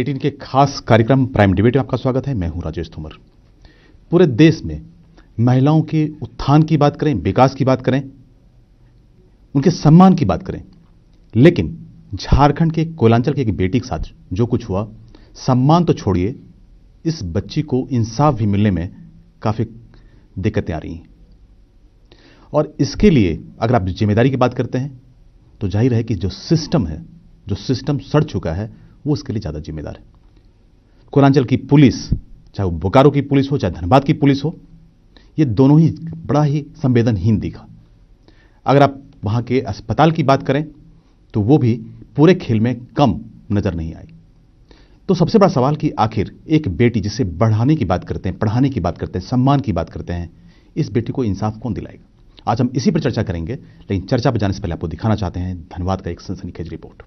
18 के खास कार्यक्रम प्राइम डिबेट में आपका स्वागत है। मैं हूं राजेश तोमर। पूरे देश में महिलाओं के उत्थान की बात करें, विकास की बात करें, उनके सम्मान की बात करें, लेकिन झारखंड के कोयलांचल की एक बेटी के साथ जो कुछ हुआ, सम्मान तो छोड़िए, इस बच्ची को इंसाफ भी मिलने में काफी दिक्कतें आ रही हैं। और इसके लिए अगर आप जिम्मेदारी की बात करते हैं तो जाहिर है कि जो सिस्टम सड़ चुका है वो इसके लिए ज्यादा जिम्मेदार है। कोयलांचल की पुलिस, चाहे वो बोकारो की पुलिस हो चाहे धनबाद की पुलिस हो, ये दोनों ही बड़ा ही संवेदनहीन दिखा। अगर आप वहां के अस्पताल की बात करें तो वो भी पूरे खेल में कम नजर नहीं आई। तो सबसे बड़ा सवाल कि आखिर एक बेटी जिसे बढ़ाने की बात करते हैं, पढ़ाने की बात करते हैं, सम्मान की बात करते हैं, इस बेटी को इंसाफ कौन दिलाएगा? आज हम इसी पर चर्चा करेंगे, लेकिन चर्चा पर जाने से पहले आपको दिखाना चाहते हैं धनबाद का एक सनसनीखेज रिपोर्ट।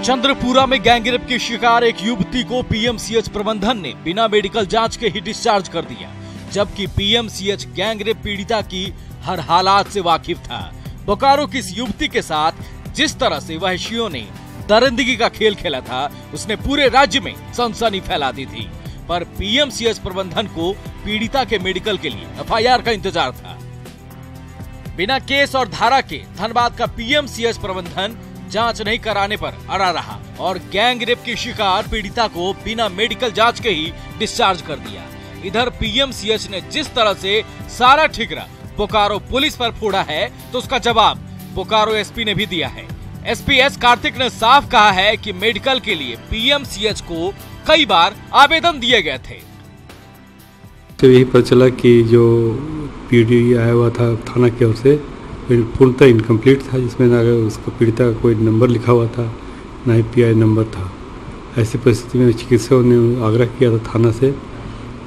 चंद्रपुरा में गैंगरेप की शिकार एक युवती को पीएमसीएच प्रबंधन ने बिना मेडिकल जांच के ही डिस्चार्ज कर दिया, जबकि पीएमसीएच गैंगरेप पीड़िता की हर हालात से वाकिफ था। बोकारो की इस युवती के साथ जिस तरह से वहशियों ने दरिंदगी का खेल खेला था, उसने पूरे राज्य में सनसनी फैला दी थी। पर पीएमसीएच प्रबंधन को पीड़िता के मेडिकल के लिए एफआईआर का इंतजार था। बिना केस और धारा के धनबाद का पीएमसीएच प्रबंधन जांच नहीं कराने पर अड़ा रहा और गैंगरेप की शिकार पीड़िता को बिना मेडिकल जांच के ही डिस्चार्ज कर दिया। इधर पीएमसीएच ने जिस तरह से सारा ठिकरा बोकारो पुलिस पर फोड़ा है, तो उसका जवाब बोकारो एसपी ने भी दिया है। एसपी एस कार्तिक ने साफ कहा है कि मेडिकल के लिए पीएमसीएच को कई बार आवेदन दिए गए थे। तो यही पता चला कि जो पीडी आया हुआ था थाना की ओर से पूर्णतः इनकम्प्लीट था, जिसमें ना उसको पीड़िता का कोई नंबर लिखा हुआ था, ना ही पीआई नंबर था। ऐसी परिस्थिति में चिकित्सकों ने आग्रह किया था थाना से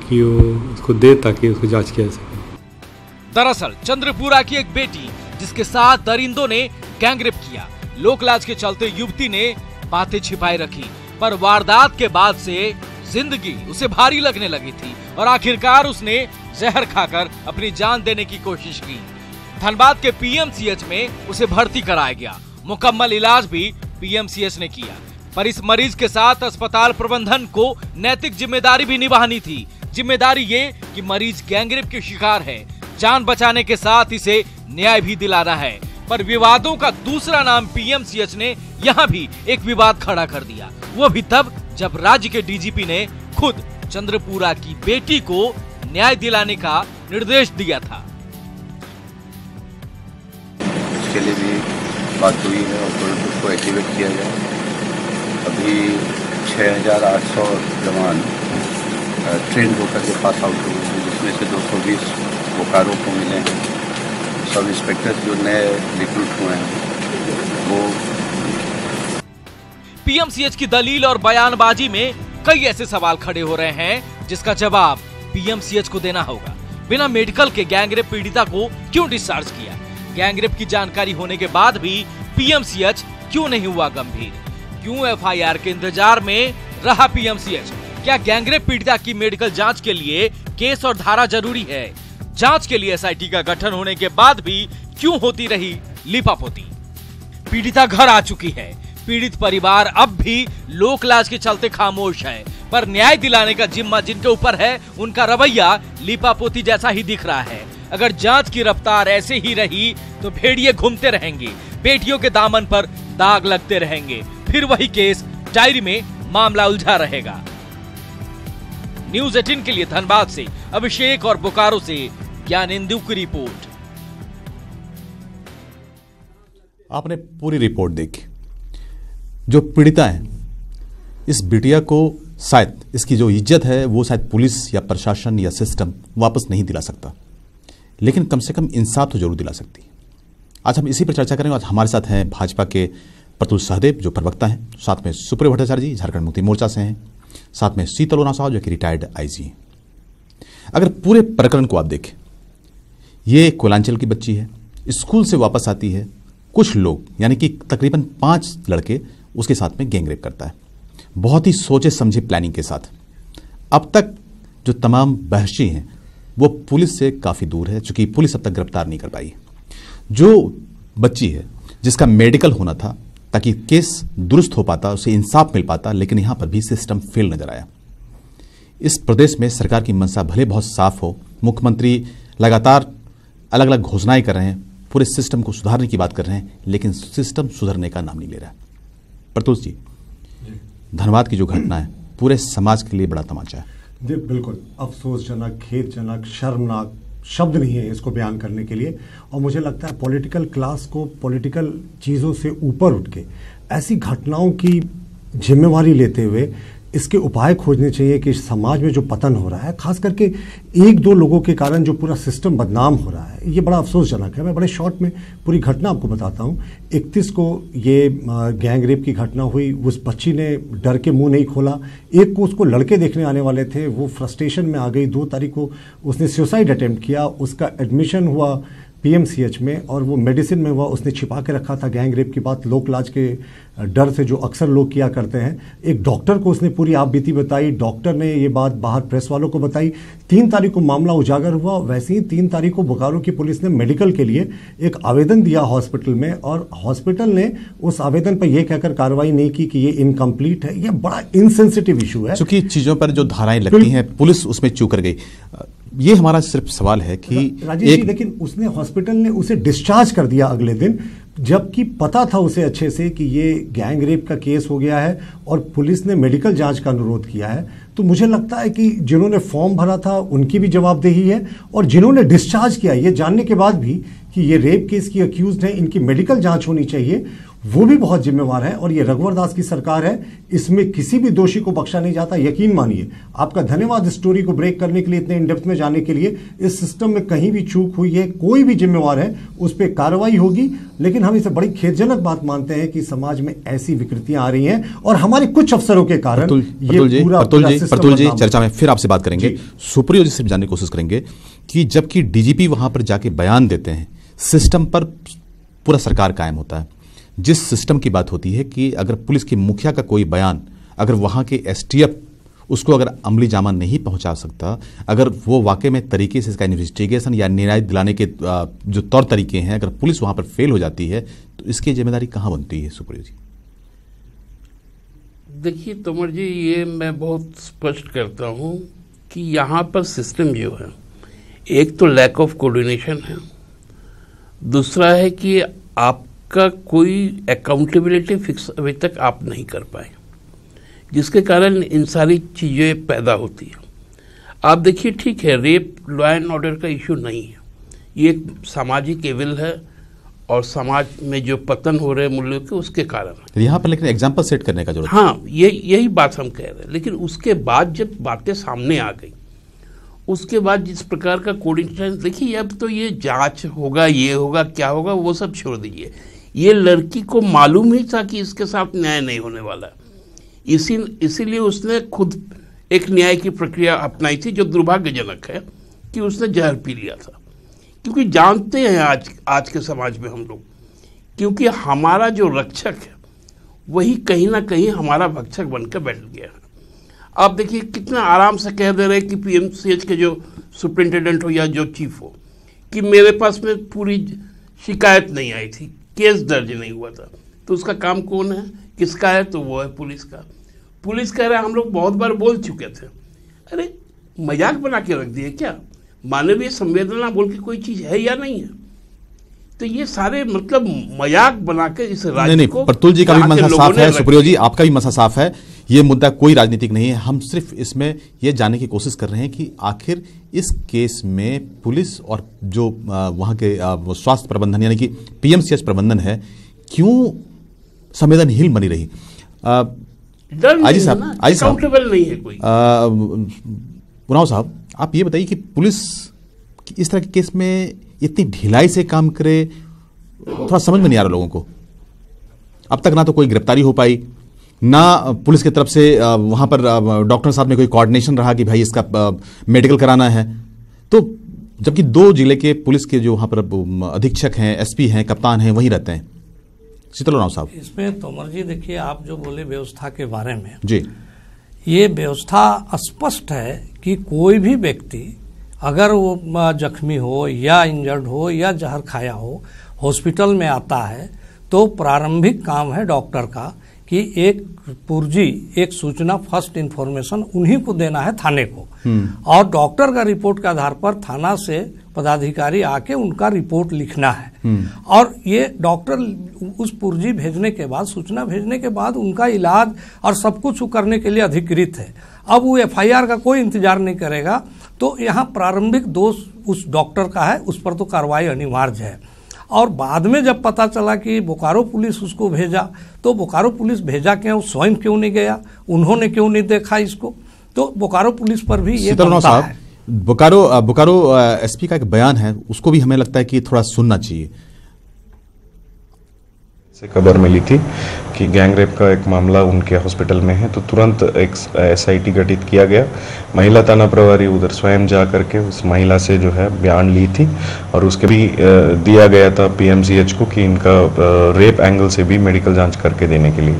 कि वो उसको दे ताकि उसको जांच किया जा सके। दरअसल चंद्रपुरा की एक बेटी जिसके साथ दरिंदों ने गैंगरेप किया, लोकलाज के चलते युवती ने बातें छिपाई रखी, पर वारदात के बाद से जिंदगी उसे भारी लगने लगी थी और आखिरकार उसने जहर खाकर अपनी जान देने की कोशिश की। धनबाद के पीएमसीएच में उसे भर्ती कराया गया। मुकम्मल इलाज भी पीएमसीएच ने किया, पर इस मरीज के साथ अस्पताल प्रबंधन को नैतिक जिम्मेदारी भी निभानी थी। जिम्मेदारी ये कि मरीज गैंगरेप की शिकार है, जान बचाने के साथ इसे न्याय भी दिलाना है। पर विवादों का दूसरा नाम पीएमसीएच ने यहाँ भी एक विवाद खड़ा कर दिया, वो भी तब जब राज्य के डीजीपी ने खुद चंद्रपुरा की बेटी को न्याय दिलाने का निर्देश दिया था। के लिए भी बात हुई है और तुरंत उसको एक्टिवेट किया जाए। अभी 6,800 जवान ट्रेन होकर के पास आउट हुए हैं, जिसमें से 220 बोकारो को मिले हैं। सब इंस्पेक्टर जो नए रिक्रूट हुए हैं वो पीएमसीएच की दलील और बयानबाजी में कई ऐसे सवाल खड़े हो रहे हैं जिसका जवाब पीएमसीएच को देना होगा। बिना मेडिकल के गैंगरेप पीड़िता को क्यों डिस्चार्ज किया? गैंगरेप की जानकारी होने के बाद भी पीएमसीएच क्यों नहीं हुआ गंभीर? क्यों एफआईआर के इंतजार में रहा पीएमसीएच? क्या गैंगरेप पीड़िता की मेडिकल जांच के लिए केस और धारा जरूरी है? जांच के लिए एसआईटी का गठन होने के बाद भी क्यों होती रही लीपापोती? पीड़िता घर आ चुकी है, पीड़ित परिवार अब भी लोकलाज के चलते खामोश है, पर न्याय दिलाने का जिम्मा जिनके ऊपर है, उनका रवैया लीपापोती जैसा ही दिख रहा है। अगर जांच की रफ्तार ऐसे ही रही तो भेड़िए घूमते रहेंगे, बेटियों के दामन पर दाग लगते रहेंगे, फिर वही केस डायरी में मामला उलझा रहेगा। न्यूज़ 18 के लिए धनबाद से अभिषेक और बोकारो से ज्ञानेंदु की रिपोर्ट। आपने पूरी रिपोर्ट देखी। जो पीड़िता है, इस बिटिया को शायद इसकी जो इज्जत है वो शायद पुलिस या प्रशासन या सिस्टम वापस नहीं दिला सकता, लेकिन कम से कम इंसाफ तो जरूर दिला सकती है। आज हम इसी पर चर्चा करेंगे। आज हमारे साथ हैं भाजपा के प्रतुल सहदेव जो प्रवक्ता हैं, साथ में सुप्रियो भट्टाचार्य जी झारखंड मुक्ति मोर्चा से हैं, साथ में शीतल ओना साहब जो कि रिटायर्ड आईजी हैं। अगर पूरे प्रकरण को आप देखें, ये कोयलांचल की बच्ची है, स्कूल से वापस आती है, कुछ लोग यानी कि तकरीबन 5 लड़के उसके साथ में गैंगरेप करता है, बहुत ही सोचे समझे प्लानिंग के साथ। अब तक जो तमाम बहशी हैं वो पुलिस से काफ़ी दूर है, चूंकि पुलिस अब तक गिरफ्तार नहीं कर पाई। जो बच्ची है जिसका मेडिकल होना था ताकि केस दुरुस्त हो पाता, उसे इंसाफ मिल पाता, लेकिन यहां पर भी सिस्टम फेल नजर आया। इस प्रदेश में सरकार की मंशा भले बहुत साफ हो, मुख्यमंत्री लगातार अलग अलग घोषणाएं कर रहे हैं, पूरे सिस्टम को सुधारने की बात कर रहे हैं, लेकिन सिस्टम सुधरने का नाम नहीं ले रहा है। प्रतुष जी, धनबाद की जो घटना है पूरे समाज के लिए बड़ा तमाचा है। जी बिल्कुल, अफसोसजनक, खेदजनक, शर्मनाक शब्द नहीं है इसको बयान करने के लिए। और मुझे लगता है पॉलिटिकल क्लास को पॉलिटिकल चीज़ों से ऊपर उठ के ऐसी घटनाओं की जिम्मेवारी लेते हुए इसके उपाय खोजने चाहिए कि समाज में जो पतन हो रहा है, खास करके एक दो लोगों के कारण जो पूरा सिस्टम बदनाम हो रहा है, ये बड़ा अफसोसजनक है। मैं बड़े शॉर्ट में पूरी घटना आपको बताता हूँ। 31 को ये गैंग रेप की घटना हुई। उस बच्ची ने डर के मुंह नहीं खोला। एक को उसको लड़के देखने आने वाले थे, वो फ्रस्ट्रेशन में आ गई। 2 तारीख को उसने सुसाइड अटेम्प्ट किया। उसका एडमिशन हुआ PMCH में और वो मेडिसिन में हुआ। उसने छिपा के रखा था गैंग रेप की बात, लोक लाज के डर से, जो अक्सर लोग किया करते हैं। एक डॉक्टर को उसने पूरी आप बीती बताई। डॉक्टर ने ये बात बाहर प्रेस वालों को बताई। 3 तारीख को मामला उजागर हुआ। वैसे ही 3 तारीख को बोकारो की पुलिस ने मेडिकल के लिए एक आवेदन दिया हॉस्पिटल में, और हॉस्पिटल ने उस आवेदन पर यह कहकर कार्रवाई नहीं की कि ये इनकम्प्लीट है। ये बड़ा इनसेंसिटिव इशू है। चूंकि चीजों पर जो धाराएं लगती हैं पुलिस उसमें चूक कर गई। ये हमारा सिर्फ सवाल है कि राजेश जी, लेकिन उसने हॉस्पिटल ने उसे डिस्चार्ज कर दिया अगले दिन, जबकि पता था उसे अच्छे से कि ये गैंग रेप का केस हो गया है और पुलिस ने मेडिकल जांच का अनुरोध किया है। तो मुझे लगता है कि जिन्होंने फॉर्म भरा था उनकी भी जवाबदेही है, और जिन्होंने डिस्चार्ज किया ये जानने के बाद भी कि ये रेप केस की अक्यूज्ड है, इनकी मेडिकल जांच होनी चाहिए, वो भी बहुत जिम्मेवार है। और ये रघुवर दास की सरकार है, इसमें किसी भी दोषी को बख्शा नहीं जाता। यकीन मानिए। आपका धन्यवाद इस स्टोरी को ब्रेक करने के लिए, इतने इन डेप्थ में जाने के लिए। इस सिस्टम में कहीं भी चूक हुई है, कोई भी जिम्मेवार है, उस पर कार्रवाई होगी। लेकिन हम इसे बड़ी खेदजनक बात मानते हैं कि समाज में ऐसी विकृतियां आ रही हैं और हमारे कुछ अफसरों के कारण ये पूरा प्रतुल जी चर्चा में फिर आपसे बात करेंगे। सुप्रियो जी से जानने की कोशिश करेंगे कि जबकि DGP वहां पर जाके बयान देते हैं, सिस्टम पर पूरा सरकार कायम होता है। जिस सिस्टम की बात होती है कि अगर पुलिस के मुखिया का कोई बयान, अगर वहां के STF उसको अगर अमली जामा नहीं पहुंचा सकता, अगर वो वाकई में तरीके से इसका इन्वेस्टिगेशन या न्याय दिलाने के जो तौर तरीके हैं, अगर पुलिस वहां पर फेल हो जाती है, तो इसकी जिम्मेदारी कहां बनती है सुप्रियो जी? देखिए तोमर जी, ये मैं बहुत स्पष्ट करता हूं कि यहाँ पर सिस्टम जो है, एक तो लैक ऑफ कोऑर्डिनेशन है, दूसरा है कि आपका कोई अकाउंटेबिलिटी फिक्स अभी तक आप नहीं कर पाए, जिसके कारण इन सारी चीज़ें पैदा होती हैं। आप देखिए, ठीक है, रेप लॉ एंड ऑर्डर का इशू नहीं है, ये एक सामाजिक एविल है और समाज में जो पतन हो रहे मूल्यों के, उसके कारण यहाँ पर लेकिन एग्जाम्पल सेट करने का जरूरत। हाँ, यही बात हम कह रहे हैं। लेकिन उसके बाद जब बातें सामने आ गई, उसके बाद जिस प्रकार का कोऑर्डिनेशन, देखिए अब तो ये जांच होगा, ये होगा, क्या होगा, वो सब छोड़ दीजिए। ये लड़की को मालूम ही था कि इसके साथ न्याय नहीं होने वाला, इसीलिए उसने खुद एक न्याय की प्रक्रिया अपनाई थी, जो दुर्भाग्यजनक है कि उसने जहर पी लिया था। क्योंकि जानते हैं आज के समाज में हम लोग, क्योंकि हमारा जो रक्षक है वही कहीं ना कहीं हमारा भक्षक बनकर बैठ गया है। आप देखिए कितना आराम से कह दे रहे हैं कि PMCH के जो सुपरिंटेंडेंट हो या जो चीफ हो कि मेरे पास में पूरी शिकायत नहीं आई थी, केस दर्ज नहीं हुआ था। तो उसका काम कौन है, किसका है? तो वो है पुलिस का। पुलिस कह रहा है हम लोग बहुत बार बोल चुके थे। अरे मजाक बना के रख दिए क्या? मानवीय संवेदना बोल के कोई चीज़ है या नहीं है? तो ये सारे मतलब मजाक बना के इस राज्य को, प्रतुल जी का भी मसला साफ है, सुप्रियो जी आपका भी मसला साफ है। ये मुद्दा कोई राजनीतिक नहीं है। हम सिर्फ इसमें यह जानने की कोशिश कर रहे हैं कि आखिर इस केस में पुलिस और जो वहां के स्वास्थ्य प्रबंधन यानी कि PMCH प्रबंधन है, क्यों संवेदनहीन बनी रही? आजी साहब नहीं है कोई। उरांव साहब, आप ये बताइए कि पुलिस इस तरह के केस में इतनी ढिलाई से काम करे, थोड़ा समझ में नहीं आ रहा लोगों को। अब तक ना तो कोई गिरफ्तारी हो पाई, ना पुलिस की तरफ से वहां पर डॉक्टर साहब में कोई कोऑर्डिनेशन रहा कि भाई इसका मेडिकल कराना है। तो जबकि 2 जिले के पुलिस के जो वहां पर अधीक्षक हैं, SP हैं, कप्तान हैं, वहीं रहते हैं। शीतल उरांव साहब, इसमें तोमर जी देखिए, आप जो बोले व्यवस्था के बारे में जी, ये व्यवस्था स्पष्ट है कि कोई भी व्यक्ति अगर वो जख्मी हो या इंजर्ड हो या जहर खाया हो, हॉस्पिटल में आता है, तो प्रारंभिक काम है डॉक्टर का कि एक पुर्जी, एक सूचना, फर्स्ट इंफॉर्मेशन उन्हीं को देना है थाने को, और डॉक्टर का रिपोर्ट के आधार पर थाना से पदाधिकारी आके उनका रिपोर्ट लिखना है। और ये डॉक्टर उस पुर्जी भेजने के बाद, सूचना भेजने के बाद उनका इलाज और सब कुछ करने के लिए अधिकृत है। अब वो एफआईआर का कोई इंतजार नहीं करेगा, तो यहाँ प्रारंभिक दोष उस डॉक्टर का है, उस पर तो कार्रवाई अनिवार्य है। और बाद में जब पता चला कि बोकारो पुलिस उसको भेजा, तो बोकारो पुलिस भेजा क्यों, स्वयं क्यों नहीं गया, उन्होंने क्यों नहीं देखा इसको, तो बोकारो पुलिस पर भी ये बनता है। बोकारो एसपी का एक बयान है, उसको भी हमें लगता है कि थोड़ा सुनना चाहिए। से खबर मिली थी कि गैंगरेप का एक मामला उनके हॉस्पिटल में है, तो तुरंत एक एसआईटी गठित किया गया। महिला थाना प्रभारी उधर स्वयं जा करके उस महिला से जो है बयान ली थी, और उसके भी दिया गया था पीएमसीएच को कि इनका रेप एंगल से भी मेडिकल जांच करके देने के लिए।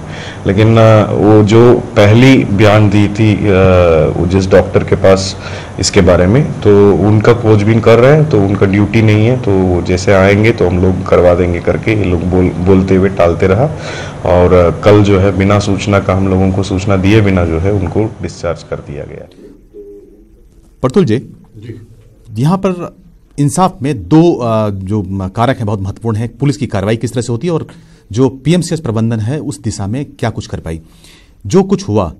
लेकिन वो जो पहली बयान दी थी जिस डॉक्टर के पास इसके बारे में, तो उनका खोजबीन कर रहे हैं, तो उनका ड्यूटी नहीं है, तो जैसे आएंगे तो हम लोग करवा देंगे करके ये लोग बोलते हुए टालते रहा। और कल जो है बिना सूचना का, हम लोगों को सूचना दिए बिना जो है उनको डिस्चार्ज कर दिया गया। प्रतुल जी, यहाँ पर इंसाफ में दो जो कारक हैं बहुत महत्वपूर्ण है। पुलिस की कार्रवाई किस तरह से होती है और जो पीएमसीएच प्रबंधन है उस दिशा में क्या कुछ कर पाई। जो कुछ हुआ,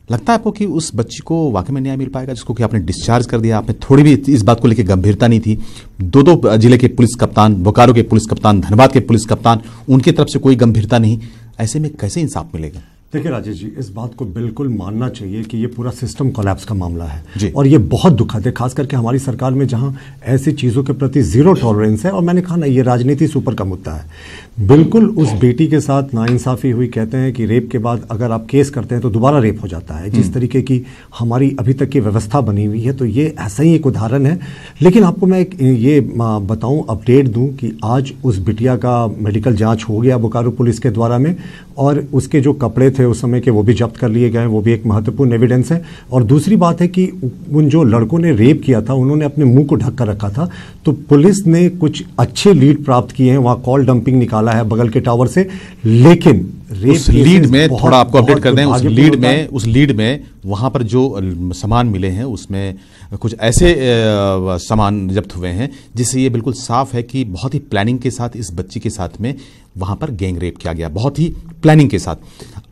लगता है आपको कि उस बच्ची को वाकई में न्याय मिल पाएगा जिसको कि आपने डिस्चार्ज कर दिया? आपने थोड़ी भी इस बात को लेकर गंभीरता नहीं थी। दो जिले के पुलिस कप्तान, बोकारो के पुलिस कप्तान, धनबाद के पुलिस कप्तान, उनकी तरफ से कोई गंभीरता नहीं। ऐसे में कैसे इंसाफ मिलेगा? देखिए राजेश जी, इस बात को बिल्कुल मानना चाहिए कि ये पूरा सिस्टम कोलैप्स का मामला है, और ये बहुत दुखद है, खास करके हमारी सरकार में जहां ऐसी चीज़ों के प्रति जीरो टॉलरेंस है। और मैंने कहा ना, ये राजनीति से ऊपर का मुद्दा है। बिल्कुल उस बेटी के साथ नाइंसाफ़ी हुई। कहते हैं कि रेप के बाद अगर आप केस करते हैं तो दोबारा रेप हो जाता है। जिस तरीके की हमारी अभी तक की व्यवस्था बनी हुई है, तो ये ऐसा ही एक उदाहरण है। लेकिन आपको मैं ये बताऊं, अपडेट दूं कि आज उस बिटिया का मेडिकल जांच हो गया बोकारो पुलिस के द्वारा में, और उसके जो कपड़े थे उस समय के वो भी जब्त कर लिए गए। वो भी एक महत्वपूर्ण एविडेंस है। और दूसरी बात है कि उन जो लड़कों ने रेप किया था उन्होंने अपने मुंह को ढक कर रखा था, तो पुलिस ने कुछ अच्छे लीड प्राप्त किए हैं। वहाँ कॉल डंपिंग निकाला है बगल के टावर से, लेकिन उस लीड में थोड़ा आपको अपडेट कर दें, उस लीड में वहां पर जो सामान मिले हैं उसमें कुछ ऐसे सामान जब्त हुए हैं जिससे ये बिल्कुल साफ है कि बहुत ही प्लानिंग के साथ इस बच्ची के साथ में वहां पर गैंग रेप किया गया, बहुत ही प्लानिंग के साथ।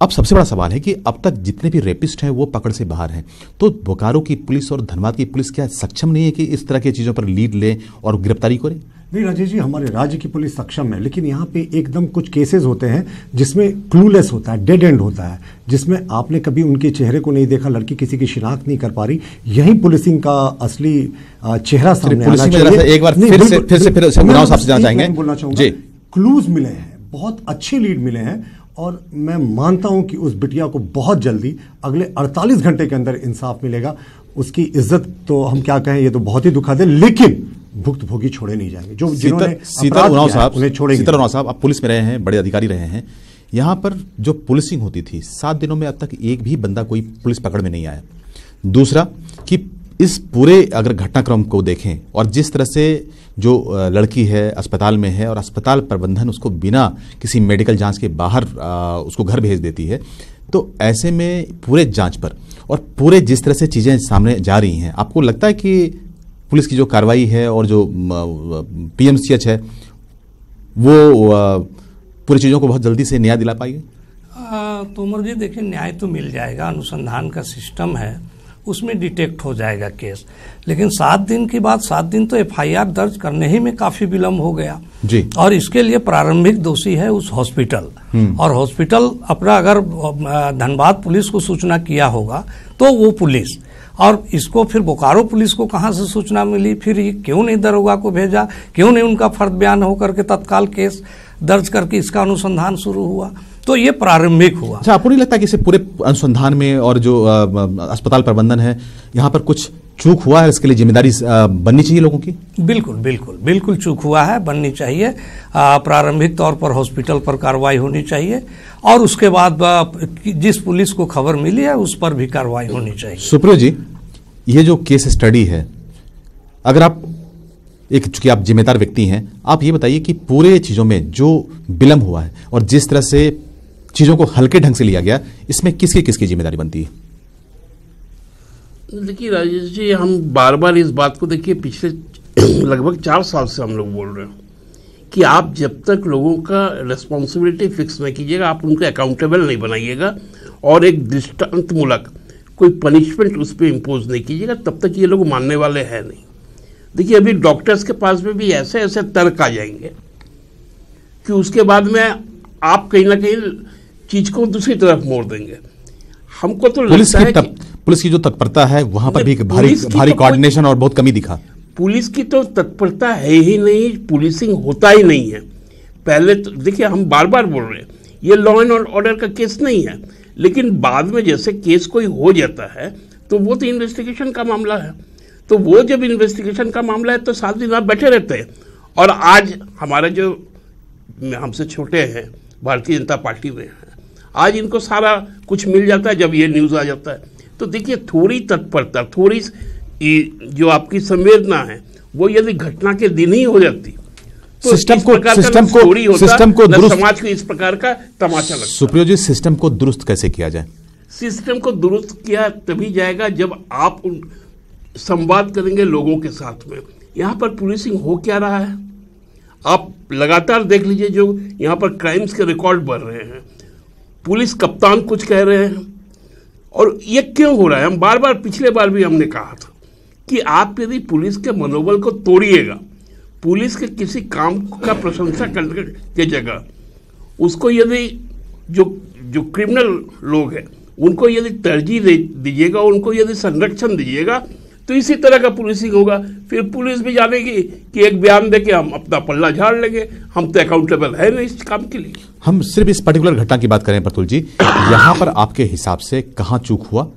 अब सबसे बड़ा सवाल है कि अब तक जितने भी रेपिस्ट हैं वो पकड़ से बाहर हैं, तो बोकारो की पुलिस और धनबाद की पुलिस क्या सक्षम नहीं है कि इस तरह की चीजों पर लीड ले और गिरफ्तारी करें? नहीं राजेश जी, हमारे राज्य की पुलिस सक्षम है, लेकिन यहाँ पे एकदम कुछ केसेस होते हैं जिसमें क्लूलेस होता है, डेड एंड होता है, जिसमें आपने कभी उनके चेहरे को नहीं देखा, लड़की किसी की शिनाख्त नहीं कर पा रही। यही पुलिसिंग का असली चेहरा सामने आना चाहिए। एक बार फिर से गुनाह साहब से जाना चाहेंगे। बोलना चाहूंगा, क्लूज मिले हैं, बहुत अच्छे लीड मिले हैं, और मैं मानता हूं कि उस बिटिया को बहुत जल्दी अगले 48 घंटे के अंदर इंसाफ मिलेगा। उसकी इज्जत तो हम क्या कहें, ये तो बहुत ही दुखद है, लेकिन भुक्तभोगी छोड़े नहीं जाएंगे। जो जिन्होंने उन्हें छोड़ेंगे। सीताराम उरांव साहब, आप पुलिस में रहे हैं, बड़े अधिकारी रहे हैं, यहाँ पर जो पुलिसिंग होती थी 7 दिनों में अब तक एक भी बंदा कोई पुलिस पकड़ में नहीं आया। दूसरा कि इस पूरे अगर घटनाक्रम को देखें और जिस तरह से जो लड़की है अस्पताल में है और अस्पताल प्रबंधन उसको बिना किसी मेडिकल जांच के बाहर उसको घर भेज देती है, तो ऐसे में पूरे जांच पर और पूरे जिस तरह से चीज़ें सामने जा रही हैं, आपको लगता है कि पुलिस की जो कार्रवाई है और जो पीएमसीएच है वो पूरी चीज़ों को बहुत जल्दी से न्याय दिला पाएगी? तोमर जी देखिए, न्याय तो मिल जाएगा, अनुसंधान का सिस्टम है, उसमें डिटेक्ट हो जाएगा केस। लेकिन 7 दिन की बात, 7 दिन तो एफआईआर दर्ज करने ही में काफी विलम्ब हो गया जी। और इसके लिए प्रारंभिक दोषी है उस हॉस्पिटल, और हॉस्पिटल अपना अगर धनबाद पुलिस को सूचना किया होगा तो वो पुलिस, और इसको फिर बोकारो पुलिस को कहां से सूचना मिली, फिर ये क्यों नहीं दरोगा को भेजा, क्यों नहीं उनका फर्द बयान होकर के तत्काल केस दर्ज करके इसका अनुसंधान शुरू हुआ, तो ये प्रारंभिक हुआ। अच्छा, आपको नहीं लगता कि इसे पूरे अनुसंधान में और जो अस्पताल प्रबंधन है यहाँ पर कुछ चूक हुआ है, इसके लिए जिम्मेदारी बननी चाहिए लोगों की? बिल्कुल बिल्कुल बिल्कुल चूक हुआ है, बननी चाहिए। प्रारंभिक तौर पर हॉस्पिटल पर कार्रवाई होनी चाहिए और उसके बाद जिस पुलिस को खबर मिली है उस पर भी कार्रवाई होनी चाहिए। सुप्रियो जी, ये जो केस स्टडी है, अगर आप चूंकि आप जिम्मेदार व्यक्ति हैं, आप ये बताइए कि पूरे चीजों में जो विलंब हुआ है और जिस तरह से चीजों को हल्के ढंग से लिया गया, इसमें किसकी किसकी जिम्मेदारी बनती है? देखिए राजेश जी, हम बार बार इस बात को देखिए पिछले लगभग 4 साल से हम लोग बोल रहे हैं कि आप जब तक लोगों का रिस्पॉन्सिबिलिटी फिक्स नहीं कीजिएगा, आप उनको अकाउंटेबल नहीं बनाइएगा और एक दृष्टांतमूलक कोई पनिशमेंट उस पर इम्पोज नहीं कीजिएगा, तब तक ये लोग मानने वाले हैं नहीं। देखिए अभी डॉक्टर्स के पास में भी ऐसे ऐसे तर्क आ जाएंगे कि उसके बाद में आप कहीं ना कहीं चीज को दूसरी तरफ मोड़ देंगे। हमको तो लगता है कि पुलिस की जो तत्परता है वहां पर भी भारी कोऑर्डिनेशन और बहुत कमी दिखा। पुलिस की तो तत्परता है ही नहीं, पुलिसिंग होता ही नहीं है। पहले तो देखिए हम बार बार बोल रहे हैं ये लॉ एंड ऑर्डर का केस नहीं है, लेकिन बाद में जैसे केस कोई हो जाता है तो वो तो इन्वेस्टिगेशन का मामला है। तो वो जब इन्वेस्टिगेशन का मामला है तो 7 दिन आप बैठे रहते हैं। और आज हमारे जो हमसे छोटे हैं भारतीय जनता पार्टी में हैं, आज इनको सारा कुछ मिल जाता है जब ये न्यूज़ आ जाता है। तो देखिए थोड़ी तत्परता, थोड़ी जो आपकी संवेदना है वो यदि घटना के दिन ही हो जाती तो सिस्टम को दुरुस्त, समाज को इस प्रकार का तमाचा लगता। सुप्रियो जी, सिस्टम को दुरुस्त कैसे किया जाए? सिस्टम को दुरुस्त किया तभी जाएगा जब आप संवाद करेंगे लोगों के साथ में। यहाँ पर पुलिसिंग हो क्या रहा है आप लगातार देख लीजिए, जो यहाँ पर क्राइम्स के रिकॉर्ड बढ़ रहे हैं, पुलिस कप्तान कुछ कह रहे हैं। और ये क्यों हो रहा है? हम बार बार पिछले बार भी हमने कहा था कि आप यदि पुलिस के मनोबल को तोड़िएगा, पुलिस के किसी काम का प्रशंसा करने के जगह उसको यदि जो क्रिमिनल लोग हैं उनको यदि तरजीह दीजिएगा, उनको यदि संरक्षण दीजिएगा, तो इसी तरह का पुलिसिंग होगा। फिर पुलिस भी जानेगी कि एक बयान देके हम अपना पल्ला झाड़ लेंगे, हम तो अकाउंटेबल है नहीं इस काम के लिए। हम सिर्फ इस पर्टिकुलर घटना की बात करें प्रतुल जी, यहाँ पर आपके हिसाब से कहाँ चूक हुआ?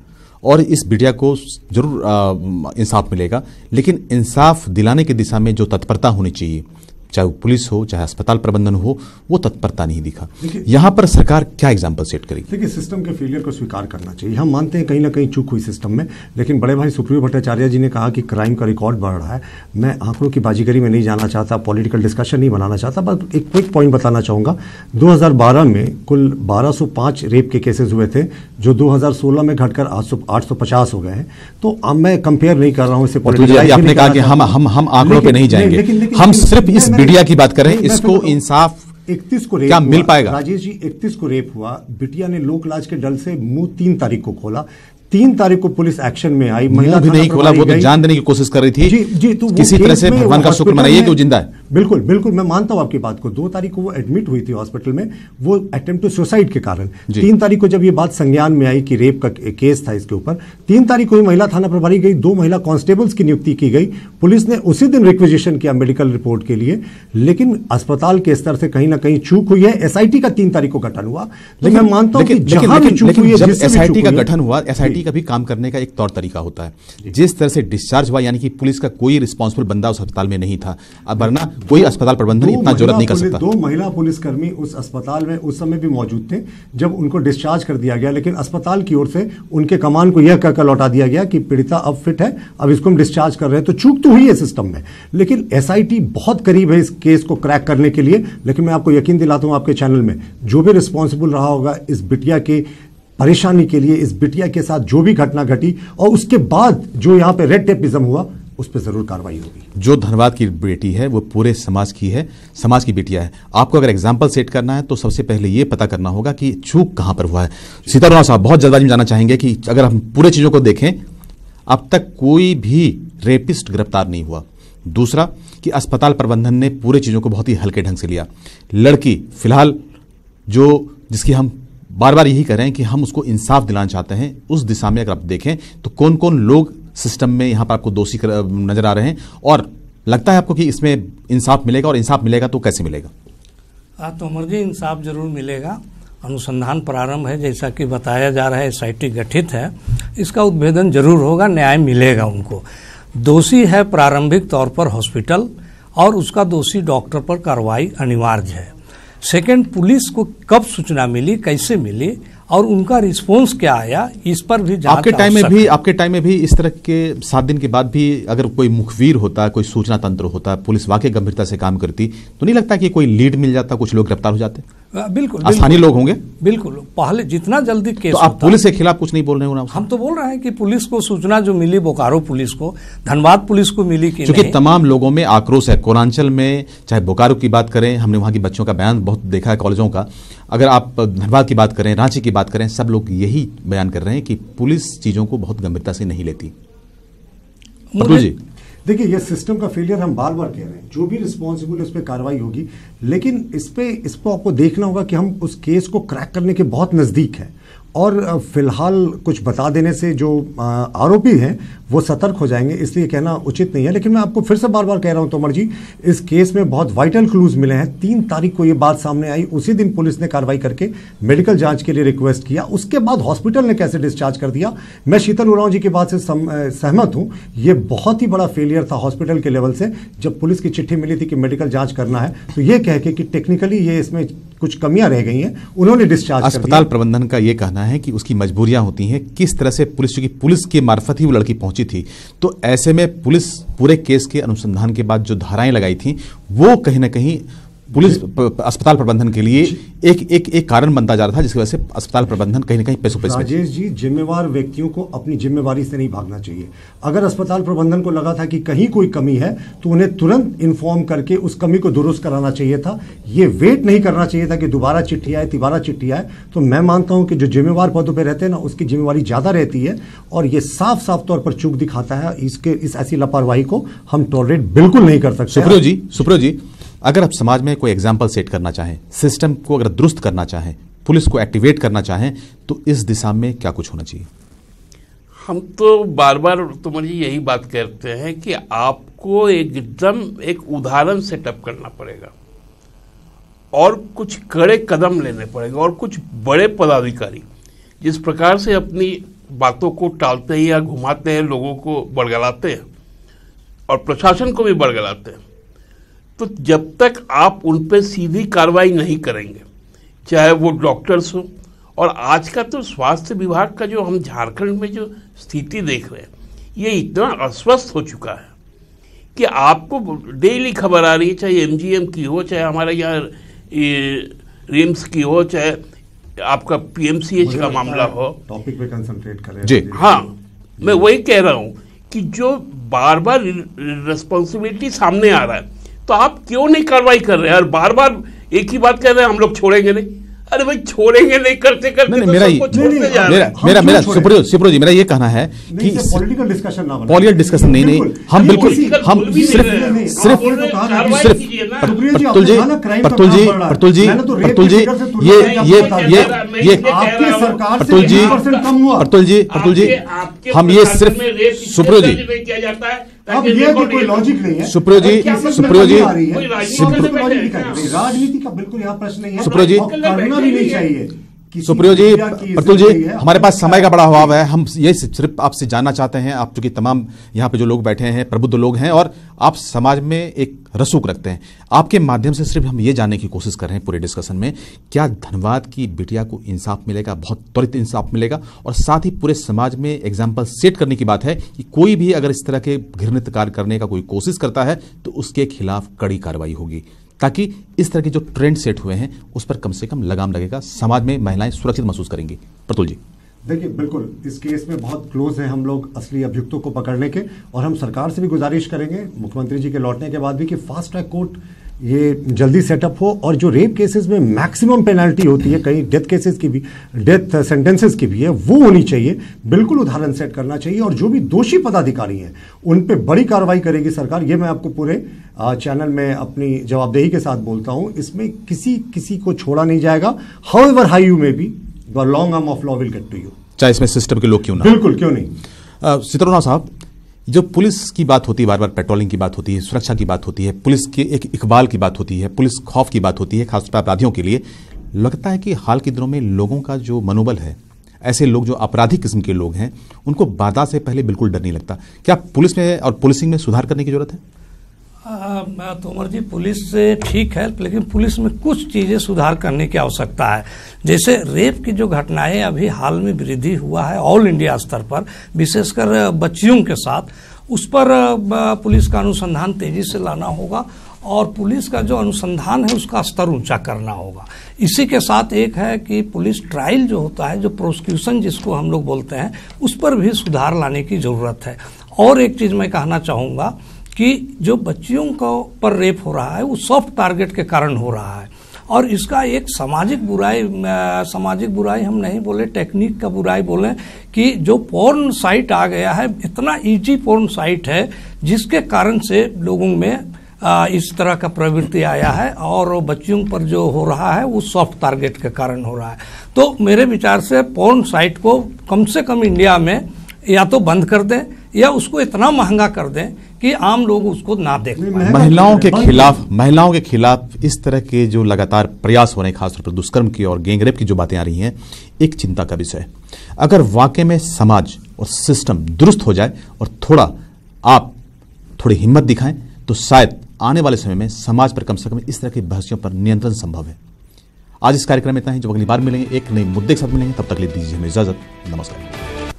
और इस मीडिया को जरूर इंसाफ मिलेगा, लेकिन इंसाफ दिलाने की दिशा में जो तत्परता होनी चाहिए, चाहे वो पुलिस हो चाहे अस्पताल प्रबंधन हो, वो तत्परता नहीं दिखा। यहाँ पर सरकार क्या एग्जाम्पल सेट करेगी? देखिए सिस्टम के फेलियर को स्वीकार करना चाहिए। हम मानते हैं कहीं ना कहीं चूक हुई सिस्टम में, लेकिन बड़े भाई सुप्रियो भट्टाचार्य जी ने कहा कि क्राइम का रिकॉर्ड बढ़ रहा है। मैं आंकड़ों की बाजीगरी में नहीं जाना चाहता, पॉलिटिकल डिस्कशन नहीं बनाना चाहता, बस एक क्विक पॉइंट बताना चाहूँगा। 2012 में कुल 1205 रेप के केसेस हुए थे, जो 2016 में घटकर 850 हो गए हैं। तो अब मैं कंपेयर नहीं कर रहा हूँ इसे पॉलिटिकल। आपने कहा कि हम आंकड़ों पे नहीं जाएंगे, हम सिर्फ इस मीडिया की बात करें, इसको इंसाफ 31 को रेप क्या मिल पाएगा? राजेश जी 31 को रेप हुआ, बिटिया ने लोक लाज के डर से मुंह 3 तारीख को खोला, 3 तारीख को पुलिस एक्शन में आई, महिला भी नहीं खोला, वो तो जान देने की कोशिश कर रही थी। जी, तो किसी तरह से भगवान का शुक्र मनाइए कि वो जिंदा है। बिल्कुल बिल्कुल, मैं मानता हूं आपकी बात को। 2 तारीख को वो एडमिट हुई थी हॉस्पिटल में, वो अटेम्प्ट टू सुसाइड के कारण। 3 तारीख को जब ये बात संज्ञान में आई कि रेप का केस था इसके ऊपर, 3 तारीख को ही महिला थाना प्रभारी गई, 2 महिला कांस्टेबल्स की नियुक्ति की गई। पुलिस ने उसी दिन रिक्विजिशन किया मेडिकल रिपोर्ट के लिए, लेकिन अस्पताल के स्तर से कहीं ना कहीं चूक हुई है। एसआईटी का 3 तारीख को गठन हुआ, लेकिन मैं मानता हूं कि जहां भी चूक हुई है, जब एसआईटी का गठन हुआ, एसआईटी का भी काम करने का एक तौर तरीका होता है। जिस तरह से डिस्चार्ज हुआ, यानी कि पुलिस का कोई रिस्पांसिबल बंदा उस अस्पताल में नहीं था, अब वरना कोई अस्पताल प्रबंधन इतना जरूरत नहीं कर सकता। 2 महिला पुलिसकर्मी उस अस्पताल में उस समय भी मौजूद थे जब उनको डिस्चार्ज कर दिया गया, लेकिन अस्पताल की ओर से उनके कमान को यह कहकर लौटा दिया गया कि पीड़िता अब फिट है, अब इसको हम डिस्चार्ज कर रहे हैं। तो चूक तो हुई है सिस्टम में, लेकिन एसआईटी बहुत करीब है इस केस को क्रैक करने के लिए। लेकिन मैं आपको यकीन दिलाता हूं, आपके चैनल में जो भी रिस्पॉन्सिबल रहा होगा इस बिटिया के परेशानी के लिए, इस बिटिया के साथ जो भी घटना घटी और उसके बाद जो यहाँ पे रेड टेपिज्म हुआ, उस पर जरूर कार्रवाई होगी। जो धनबाद की बेटी है वो पूरे समाज की है, समाज की बेटिया है। आपको अगर एग्जाम्पल सेट करना है तो सबसे पहले ये पता करना होगा कि चूक कहां पर हुआ है। सीताराम साहब, बहुत जल्दबाजी में जानना चाहेंगे कि अगर हम पूरे चीजों को देखें, अब तक कोई भी रेपिस्ट गिरफ्तार नहीं हुआ। दूसरा कि अस्पताल प्रबंधन ने पूरे चीजों को बहुत ही हल्के ढंग से लिया। लड़की फिलहाल जिसकी हम बार बार यही कह रहे हैं कि हम उसको इंसाफ दिलाना चाहते हैं, उस दिशा में अगर आप देखें तो कौन कौन लोग सिस्टम में यहां पर आपको दोषी नजर आ रहे हैं, और लगता है आपको कि इसमें इंसाफ मिलेगा, और इंसाफ मिलेगा तो कैसे मिलेगा? तो अमर जी, इंसाफ जरूर मिलेगा। अनुसंधान प्रारंभ है, जैसा कि बताया जा रहा है SIT गठित है, इसका उद्भेदन जरूर होगा, न्याय मिलेगा उनको। दोषी है प्रारंभिक तौर पर हॉस्पिटल और उसका दोषी डॉक्टर पर कार्रवाई अनिवार्य है। सेकंड, पुलिस को कब सूचना मिली, कैसे मिली और उनका रिस्पॉन्स क्या आया, इस पर भी जांच आपके टाइम में भी इस तरह के 7 दिन के बाद भी अगर कोई मुखबिर होता, कोई सूचना तंत्र होता, पुलिस वाकई गंभीरता से काम करती, तो नहीं लगता कि कोई लीड मिल जाता, कुछ लोग गिरफ्तार हो जाते? बिल्कुल, स्थानीय लोग होंगे। बिल्कुल, पहले जितना जल्दी केस तो आप पुलिस के खिलाफ कुछ नहीं बोल रहे हो ना? हम तो बोल रहे हैं कि पुलिस को सूचना जो मिली, बोकारो पुलिस को, धनबाद पुलिस को मिली कि क्योंकि तमाम लोगों में आक्रोश है। कोरांचल में चाहे बोकारो की बात करें, हमने वहां की बच्चों का बयान बहुत देखा है, कॉलेजों का, अगर आप धनबाद की बात करें, रांची की बात करें, सब लोग यही बयान कर रहे हैं कि पुलिस चीजों को बहुत गंभीरता से नहीं लेती। प्रतुल जी, देखिए, ये सिस्टम का फेलियर हम बार बार कह रहे हैं, जो भी रिस्पॉन्सिबल है उस पर कार्रवाई होगी, लेकिन इस पे आपको देखना होगा कि हम उस केस को क्रैक करने के बहुत नज़दीक हैं और फिलहाल कुछ बता देने से जो आरोपी हैं वो सतर्क हो जाएंगे, इसलिए कहना उचित नहीं है। लेकिन मैं आपको फिर से बार बार कह रहा हूं तोमर जी, इस केस में बहुत वाइटल क्लूज मिले हैं। 3 तारीख को ये बात सामने आई, उसी दिन पुलिस ने कार्रवाई करके मेडिकल जांच के लिए रिक्वेस्ट किया, उसके बाद हॉस्पिटल ने कैसे डिस्चार्ज कर दिया। मैं शीतल उरांव जी की बात से सहमत हूं, ये बहुत ही बड़ा फेलियर था हॉस्पिटल के लेवल से। जब पुलिस की चिट्ठी मिली थी कि मेडिकल जांच करना है, तो ये कह के कि टेक्निकली ये इसमें कुछ कमियां रह गई हैं, उन्होंने डिस्चार्ज कर दिया। अस्पताल प्रबंधन का ये कहना है कि उसकी मजबूरियां होती हैं, किस तरह से पुलिस, क्योंकि पुलिस के मार्फत ही वो लड़की पहुंची थी, तो ऐसे में पुलिस पूरे केस के अनुसंधान के बाद जो धाराएं लगाई थी वो कहीं ना कहीं पुलिस अस्पताल प्रबंधन के लिए एक कारण बनता जा रहा था, जिसकी वजह से अस्पताल प्रबंधन कहीं ना कहीं पैसों पैसे। राजेश जी, जिम्मेवार व्यक्तियों को अपनी जिम्मेवारी से नहीं भागना चाहिए। अगर अस्पताल प्रबंधन को लगा था कि कहीं कोई कमी है तो उन्हें तुरंत इन्फॉर्म करके उस कमी को दुरुस्त कराना चाहिए था। ये वेट नहीं करना चाहिए था कि दोबारा चिट्ठी आए, तिबारा चिट्ठी आए। तो मैं मानता हूं कि जो जिम्मेवार पदों पर रहते हैं ना, उसकी जिम्मेवारी ज्यादा रहती है और ये साफ साफ तौर पर चूक दिखाता है। इस ऐसी लापरवाही को हम टॉलरेट बिल्कुल नहीं कर सकते। सुप्रियो जी, अगर आप समाज में कोई एग्जाम्पल सेट करना चाहें, सिस्टम को अगर दुरुस्त करना चाहें, पुलिस को एक्टिवेट करना चाहें, तो इस दिशा में क्या कुछ होना चाहिए? हम तो बार बार तुम यही बात करते हैं कि आपको एकदम एक उदाहरण सेटअप करना पड़ेगा और कुछ कड़े कदम लेने पड़ेगा, और कुछ बड़े पदाधिकारी जिस प्रकार से अपनी बातों को टालते हैं या घुमाते हैं, लोगों को बड़गलाते हैं और प्रशासन को भी बड़गलाते हैं, तो जब तक आप उन पर सीधी कार्रवाई नहीं करेंगे, चाहे वो डॉक्टर्स हो, और आज का तो स्वास्थ्य विभाग का जो हम झारखंड में जो स्थिति देख रहे हैं, ये इतना अस्वस्थ हो चुका है कि आपको डेली खबर आ रही है, चाहे MGM की हो, चाहे हमारे यहाँ रिम्स की हो, चाहे आपका PMCH का मामला हो। टॉपिक पे कंसंट्रेट करें जी। हाँ, मैं वही कह रहा हूँ कि जो बार बार रिस्पॉन्सिबिलिटी सामने आ रहा है, तो आप क्यों नहीं कार्रवाई कर रहे हैं? और बार बार एक ही बात कह रहे हैं, हम लोग छोड़ेंगे नहीं। अरे भाई, छोड़ेंगे नहीं, करते करते नहीं, तो मेरा मेरा सुप्रियो जी, मेरा ये कहना है कि पॉलिटिकल डिस्कशन ना पॉलिटिकल डिस्कशन नहीं, हम बिल्कुल, हम सिर्फ हम ये सिर्फ सुप्रियो जी, अब ये कोई लॉजिक नहीं है। सुप्रियो जी, राजनीति का बिल्कुल यहाँ प्रश्न नहीं है। सुप्रियो जी, करना भी नहीं चाहिए। सुप्रियो जी, प्रतुल जी, हमारे पास समय का बड़ा अभाव है। हम ये सिर्फ आपसे जानना चाहते हैं, आप चूंकि तमाम यहाँ पे जो लोग बैठे हैं प्रबुद्ध लोग हैं और आप समाज में एक रसूख रखते हैं, आपके माध्यम से सिर्फ हम ये जानने की कोशिश कर रहे हैं पूरे डिस्कशन में, क्या धनबाद की बिटिया को इंसाफ मिलेगा, बहुत त्वरित इंसाफ मिलेगा? और साथ ही पूरे समाज में एग्जाम्पल सेट करने की बात है कि कोई भी अगर इस तरह के घृणित कार्य करने का कोई कोशिश करता है तो उसके खिलाफ कड़ी कार्रवाई होगी, ताकि इस तरह के जो ट्रेंड सेट हुए हैं उस पर कम से कम लगाम लगेगा, समाज में महिलाएं सुरक्षित महसूस करेंगी। प्रतुल जी, देखिए, बिल्कुल इस केस में बहुत क्लोज हैं हम लोग असली अभियुक्तों को पकड़ने के, और हम सरकार से भी गुजारिश करेंगे मुख्यमंत्री जी के लौटने के बाद भी कि फास्ट ट्रैक कोर्ट ये जल्दी सेटअप हो, और जो रेप केसेस में मैक्सिमम पेनल्टी होती है, कई डेथ केसेस की भी, डेथ सेंटेंसेस की भी है, वो होनी चाहिए। बिल्कुल उदाहरण सेट करना चाहिए, और जो भी दोषी पदाधिकारी हैं उन पे बड़ी कार्रवाई करेगी सरकार। ये मैं आपको पूरे चैनल में अपनी जवाबदेही के साथ बोलता हूं, इसमें किसी को छोड़ा नहीं जाएगा। However high you may be, the long arm of law will get to you, चाहे इसमें सिस्टम के लोग क्यों ना। बिल्कुल, क्यों नहीं। सितरौना साहब, जो पुलिस की बात होती है, बार बार पेट्रोलिंग की बात होती है, सुरक्षा की बात होती है, पुलिस के एक इकबाल की बात होती है, पुलिस खौफ की बात होती है खासतौर पर अपराधियों के लिए, लगता है कि हाल के दिनों में लोगों का जो मनोबल है, ऐसे लोग जो आपराधिक किस्म के लोग हैं, उनको बाधा से पहले बिल्कुल डर नहीं लगता। क्या पुलिस में और पुलिसिंग में सुधार करने की जरूरत है? तोमर जी, पुलिस से ठीक है, लेकिन पुलिस में कुछ चीजें सुधार करने की आवश्यकता है। जैसे रेप की जो घटनाएं अभी हाल में वृद्धि हुआ है ऑल इंडिया स्तर पर, विशेषकर बच्चियों के साथ, उस पर पुलिस का अनुसंधान तेजी से लाना होगा और पुलिस का जो अनुसंधान है उसका स्तर ऊंचा करना होगा। इसी के साथ एक है कि पुलिस ट्रायल जो होता है, जो प्रोसिक्यूशन जिसको हम लोग बोलते हैं, उस पर भी सुधार लाने की जरूरत है। और एक चीज मैं कहना चाहूंगा कि जो बच्चियों को पर रेप हो रहा है वो सॉफ्ट टारगेट के कारण हो रहा है और इसका एक सामाजिक बुराई हम नहीं बोले, टेक्निक का बुराई बोले कि जो पोर्न साइट आ गया है, इतना इजी पोर्न साइट है जिसके कारण से लोगों में इस तरह का प्रवृत्ति आया है और बच्चियों पर जो हो रहा है वो सॉफ्ट टारगेट के कारण हो रहा है। तो मेरे विचार से पोर्न साइट को कम से कम इंडिया में या तो बंद कर दें या उसको इतना महंगा कर दें कि आम लोग उसको ना देख पाएं। महिलाओं के खिलाफ इस तरह के जो लगातार प्रयास हो रहे हैं, खासतौर पर दुष्कर्म की और गैंगरेप की जो बातें आ रही हैं, एक चिंता का विषय है। अगर वाकई में समाज और सिस्टम दुरुस्त हो जाए और आप थोड़ी हिम्मत दिखाएं तो शायद आने वाले समय में समाज पर कम से कम इस तरह की बहसियों पर नियंत्रण संभव है। आज इस कार्यक्रम में इतना ही। जब अगली बार मिलेंगे एक नए मुद्दे के साथ मिलेंगे, तब तक ले दीजिए हमें इजाजत। नमस्कार।